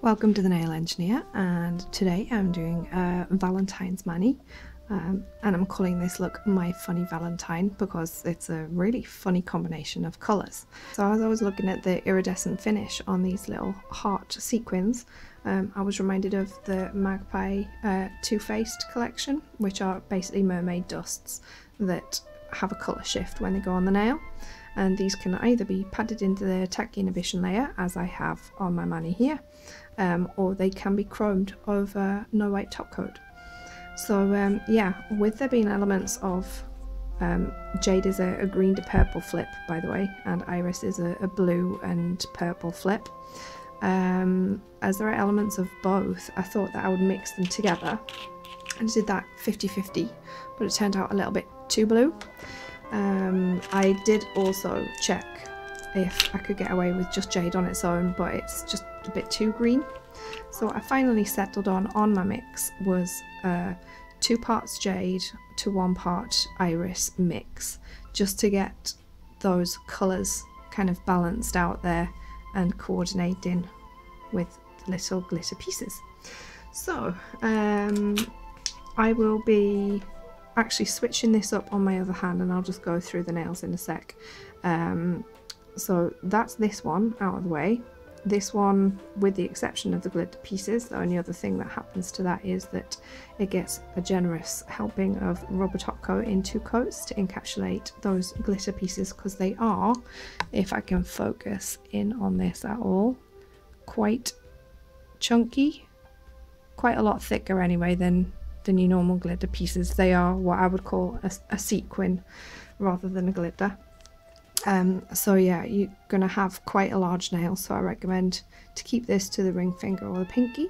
Welcome to the Nail Engineer, and today I'm doing Valentine's Mani, and I'm calling this look My Funny Valentine because it's a really funny combination of colours. So as I was looking at the iridescent finish on these little heart sequins, I was reminded of the Magpie Too Faced collection, which are basically mermaid dusts that have a colour shift when they go on the nail. And these can either be padded into the tacky inhibition layer, as I have on my Mani here, or they can be chromed over no white top coat. So yeah, with there being elements of jade is a green to purple flip, by the way, and iris is a blue and purple flip. As there are elements of both, I thought that I would mix them together. I did that 50-50, but it turned out a little bit too blue. I did also check if I could get away with just jade on its own, but it's just a bit too green. So what I finally settled on my mix was 2 parts jade to 1 part iris mix, just to get those colours kind of balanced out there and coordinating with little glitter pieces. So I will be actually switching this up on my other hand, and I'll just go through the nails in a sec. So that's this one out of the way. This one, with the exception of the glitter pieces, the only other thing that happens to that is that it gets a generous helping of rubber top coat in 2 coats to encapsulate those glitter pieces, because they are, if I can focus in on this at all, quite chunky, quite a lot thicker anyway than your normal glitter pieces. They are what I would call a sequin rather than a glitter. So yeah, you're gonna have quite a large nail, so I recommend to keep this to the ring finger or the pinky.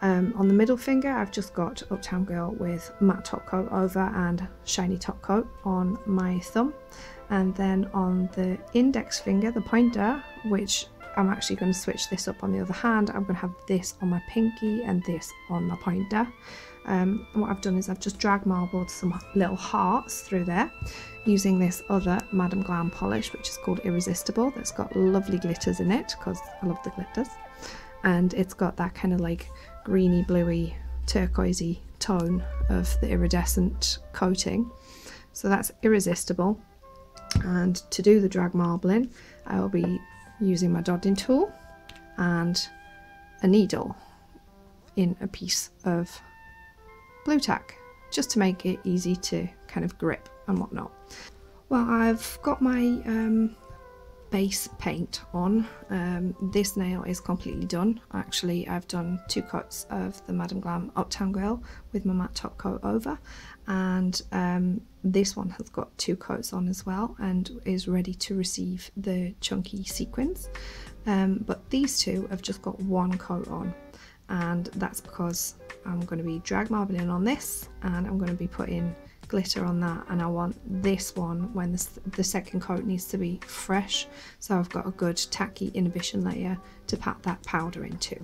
On the middle finger, I've just got Uptown Girl with matte top coat over and shiny top coat on my thumb, and then on the index finger, the pointer, which I'm actually going to switch this up on the other hand, I'm going to have this on my pinky and this on my pointer. What I've done is I've just drag marbled some little hearts through there using this other Madam Glam polish, which is called Irresistible, that's got lovely glitters in it because I love the glitters, and it's got that kind of like greeny bluey turquoisey tone of the iridescent coating. So that's Irresistible, and to do the drag marbling I will be using my dotting tool and a needle in a piece of blue tack, just to make it easy to kind of grip and whatnot. Well, I've got my base paint on. This nail is completely done. Actually, I've done 2 coats of the Madam Glam Uptown Girl with my matte top coat over, and this one has got 2 coats on as well and is ready to receive the chunky sequins. But these 2 have just got 1 coat on, and that's because I'm going to be drag marbling on this and I'm going to be putting glitter on that, and I want this one when the second coat needs to be fresh, so I've got a good tacky inhibition layer to pat that powder into.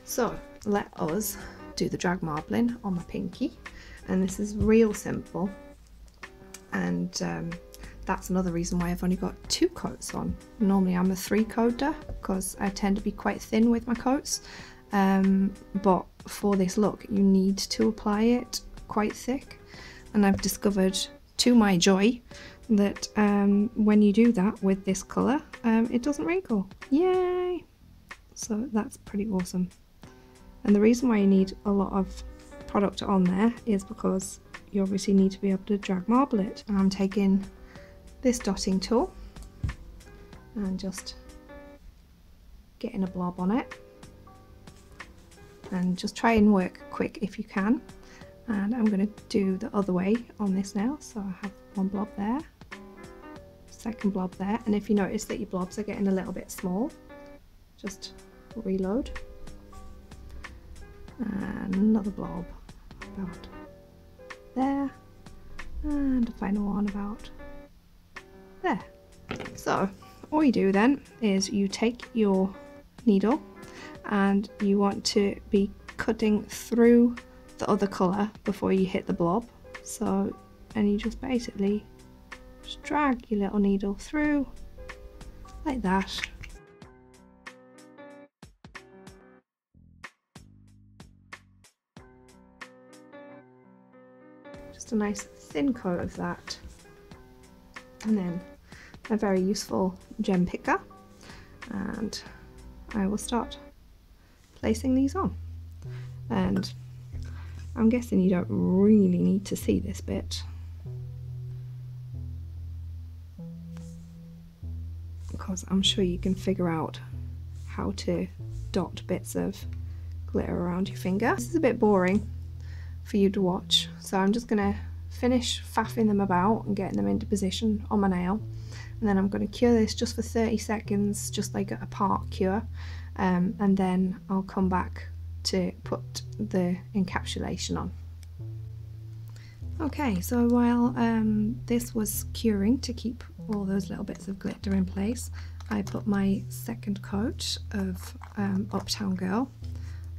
So let us do the drag marbling on my pinky, and this is real simple, and that's another reason why I've only got 2 coats on. Normally I'm a 3 coater because I tend to be quite thin with my coats, but for this look you need to apply it quite thick, and I've discovered to my joy that when you do that with this colour, it doesn't wrinkle. Yay! So that's pretty awesome. And the reason why you need a lot of product on there is because you obviously need to be able to drag marble it. And I'm taking this dotting tool and just getting a blob on it, and just try and work quick if you can. And I'm going to do the other way on this nail, so I have 1 blob there, 2nd blob there, and if you notice that your blobs are getting a little bit small, just reload, and another blob about there, and a final one about there. So all you do then is you take your needle and you want to be cutting through the other colour before you hit the blob, so, and you just basically just drag your little needle through like that, just a nice thin coat of that, and then a very useful gem picker, and I will start placing these on. And I'm guessing you don't really need to see this bit, because I'm sure you can figure out how to dot bits of glitter around your finger. This is a bit boring for you to watch, so I'm just going to finish faffing them about and getting them into position on my nail, and then I'm going to cure this just for 30 seconds, just like a part cure, and then I'll come back to put the encapsulation on. Okay, so while this was curing to keep all those little bits of glitter in place, I put my second coat of Uptown Girl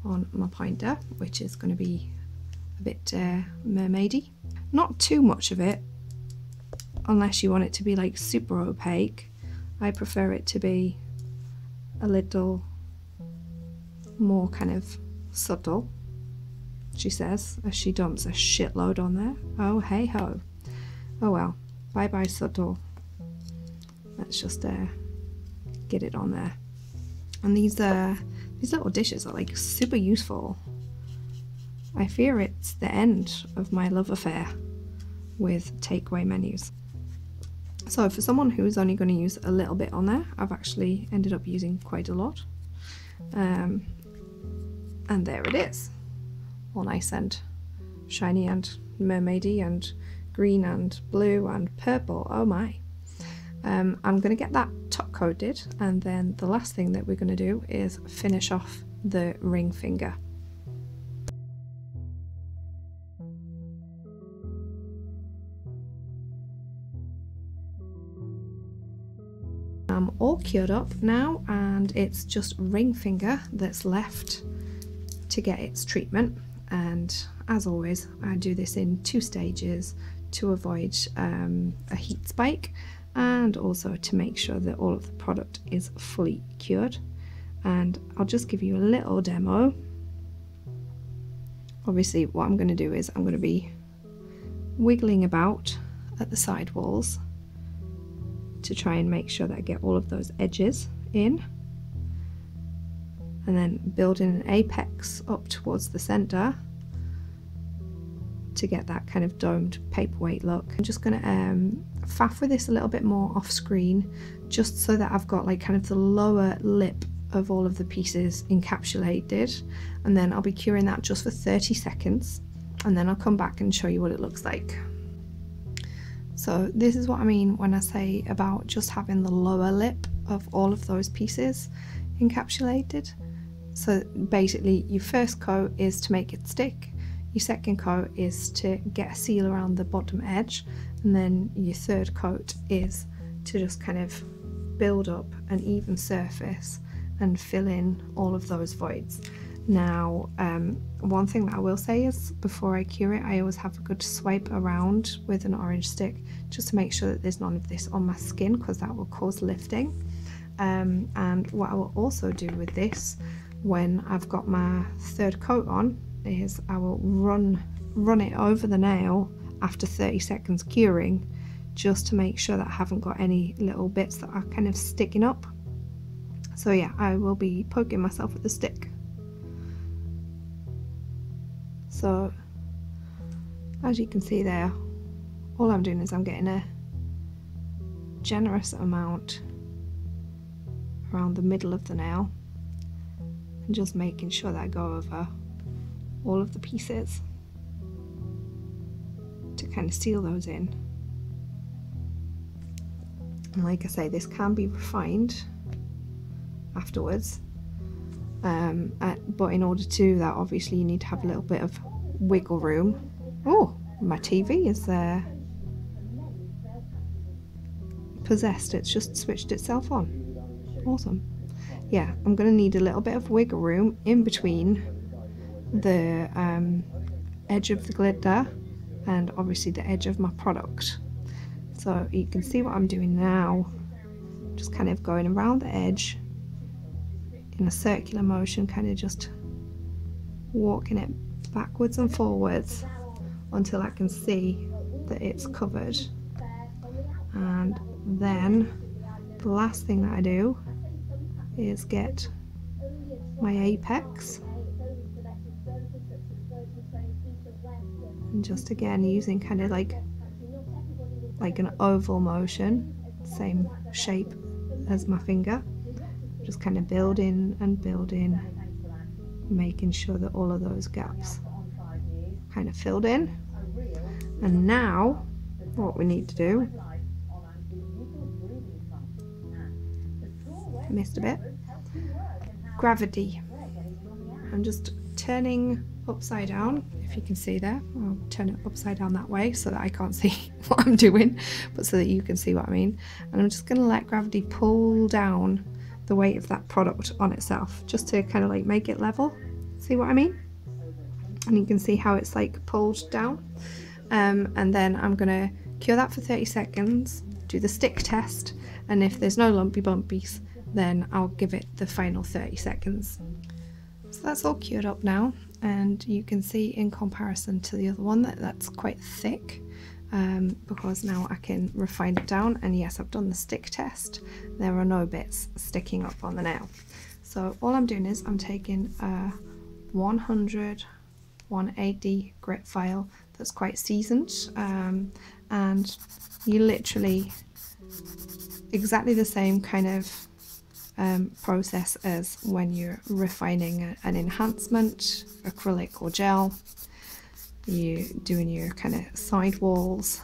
on my pointer, which is going to be a bit mermaidy. Not too much of it, unless you want it to be like super opaque. I prefer it to be a little more kind of subtle, she says, as she dumps a shitload on there. Oh hey ho. Oh well, bye bye subtle. Let's just get it on there. And these little dishes are like super useful. I fear it's the end of my love affair with takeaway menus. So for someone who's only going to use a little bit on there, I've actually ended up using quite a lot. And there it is, all nice and shiny and mermaidy and green and blue and purple. Oh my. I'm going to get that top coated, and then the last thing that we're going to do is finish off the ring finger. I'm all cured up now, and it's just ring finger that's left to get its treatment. And as always, I do this in 2 stages to avoid a heat spike, and also to make sure that all of the product is fully cured. And I'll just give you a little demo. Obviously what I'm going to do is I'm going to be wiggling about at the side walls to try and make sure that I get all of those edges in, and then building an apex up towards the center to get that kind of domed paperweight look. I'm just going to faff with this a little bit more off screen, just so that I've got like kind of the lower lip of all of the pieces encapsulated, and then I'll be curing that just for 30 seconds, and then I'll come back and show you what it looks like. So this is what I mean when I say about just having the lower lip of all of those pieces encapsulated. So basically your first coat is to make it stick, your second coat is to get a seal around the bottom edge, and then your third coat is to just kind of build up an even surface and fill in all of those voids. Now, one thing that I will say is before I cure it, I always have a good swipe around with an orange stick just to make sure that there's none of this on my skin, because that will cause lifting. And what I will also do with this when I've got my third coat on is I will run it over the nail after 30 seconds curing, just to make sure that I haven't got any little bits that are kind of sticking up. So yeah, I will be poking myself with a stick. So as you can see there, all I'm doing is I'm getting a generous amount around the middle of the nail and just making sure that I go over all of the pieces to kind of seal those in. And like I say, this can be refined afterwards, but in order to do that, obviously you need to have a little bit of wiggle room. Oh, my TV is possessed, it's just switched itself on. Awesome. Yeah, I'm going to need a little bit of wiggle room in between the edge of the glitter and obviously the edge of my product. So you can see what I'm doing now, just kind of going around the edge in a circular motion, kind of just walking it backwards and forwards until I can see that it's covered. And then the last thing that I do is get my apex, and just again using kind of like an oval motion, same shape as my finger, just kind of building and building, making sure that all of those gaps kind of filled in. And now what we need to do, missed a bit, gravity. I'm just turning upside down, if you can see there. I'll turn it upside down that way so that I can't see what I'm doing, but so that you can see what I mean. And I'm just going to let gravity pull down the weight of that product on itself, just to kind of like make it level. See what I mean? And you can see how it's like pulled down. And then I'm going to cure that for 30 seconds, do the stick test, and if there's no lumpy bumpies, then I'll give it the final 30 seconds. So that's all cured up now, and you can see in comparison to the other one that that's quite thick, because now I can refine it down. And yes, I've done the stick test. There are no bits sticking up on the nail. So all I'm doing is I'm taking a 180 grit file that's quite seasoned, and you literally exactly the same kind of process as when you're refining an enhancement, acrylic or gel. You're doing your kind of side walls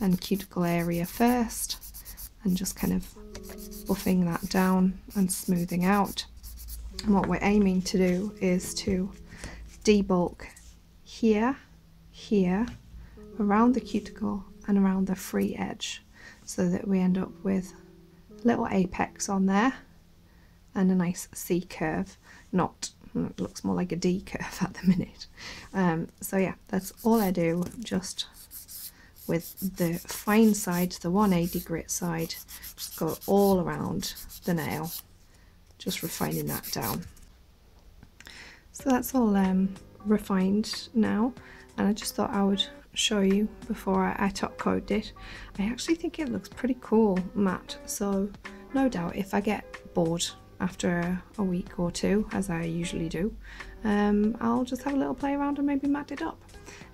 and cuticle area first, and just kind of buffing that down and smoothing out. And what we're aiming to do is to debulk here, here, around the cuticle and around the free edge, so that we end up with a little apex on there and a nice C curve. It looks more like a D curve at the minute. So yeah, that's all I do, just with the fine side, the 180 grit side, just go all around the nail, just refining that down. So that's all refined now, and I just thought I would show you before I top coat it. I actually think it looks pretty cool matte, so no doubt if I get bored after a week or two, as I usually do, I'll just have a little play around and maybe matte it up.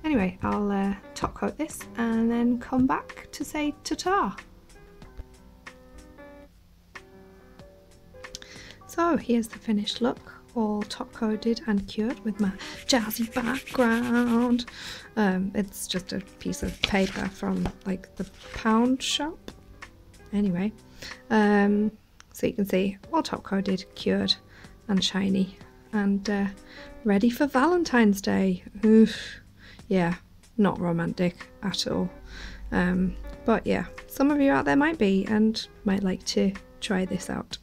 Anyway, I'll top coat this and then come back to say ta-ta. So here's the finished look, all top coated and cured with my jazzy background. It's just a piece of paper from like the pound shop. Anyway, so you can see all top coated, cured and shiny, and ready for Valentine's Day. Oof. Yeah, not romantic at all. But yeah, some of you out there might be and might like to try this out.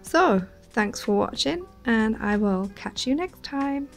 So thanks for watching, and I will catch you next time.